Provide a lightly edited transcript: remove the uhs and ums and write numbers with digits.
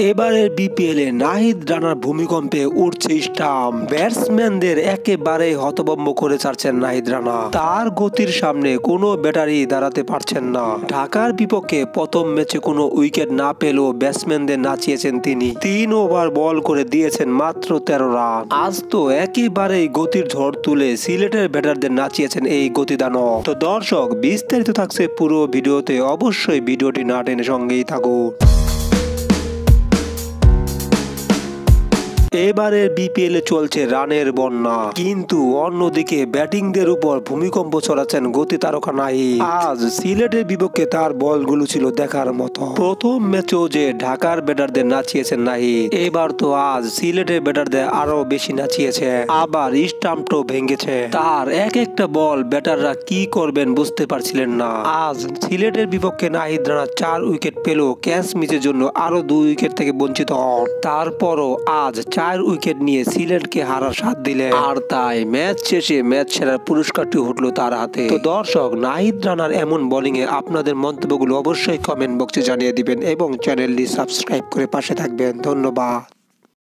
এবারের বিপিএল এ নাহিদ রানার ভূমিকম্পে উঠছে স্টাম্প। ব্যাটসম্যানদের একেবারে হতভম্ব করে ছাড়ছেন নাহিদ রানা। তার গতির সামনে কোনো ব্যাটারি দাঁড়াতে পারছেন না। ঢাকার বিপক্ষে প্রথম ম্যাচে কোনো উইকেট না পেলেও ব্যাটসম্যানদের নাচিয়েছেন তিনি। 3 ওভার বল করে দিয়েছেন মাত্র 13 রান। আজ তো একেবারেই গতির ঝড় তুলে সিলেটের ব্যাটারদের নাচিয়েছেন এই গতিদানব। তো দর্শক, বিস্তারিত থাকছে পুরো ভিডিওতে, অবশ্যই ভিডিওটি না টেনে সঙ্গেই থাকুন। এবারের বিপিএল এ চলছে রানের বন্যা, কিন্তু অন্যদিকে ব্যাটিংদের উপর ভূমিকম্প ছড়াচ্ছেন গতি তারকা নাহিদ। আজ সিলেটের বিপক্ষে তার বলগুলো ছিল দেখার মতো। প্রথম ম্যাচেও যে ঢাকার ব্যাটারদের নাচিয়েছেন নাহিদ, এবার তো আজ সিলেটের ব্যাটারদের আরো বেশি নাচিয়েছে। আবার স্টাম্পটাও ভেঙেছে। তার এক একটা বল ব্যাটাররা কি করবেন বুঝতে পারছিলেন না। আজ সিলেটের বিপক্ষে নাহিদ রানা 4 উইকেট পেলেও ক্যাচ মিসের জন্য আরো 2 উইকেট থেকে বঞ্চিত হন। তারপরও আজ 4 উইকেট নিয়ে সিলেটকে হারার সাথ দিলেন। আর তাই ম্যাচ শেষে ম্যাচ সেরার পুরস্কারটি উঠলো তার হাতে। তো দর্শক, নাহিদ রানার এমন বোলিং এ আপনাদের মন্তব্যগুলো অবশ্যই কমেন্ট বক্সে জানিয়ে দিবেন এবং চ্যানেলটি সাবস্ক্রাইব করে পাশে থাকবেন। ধন্যবাদ।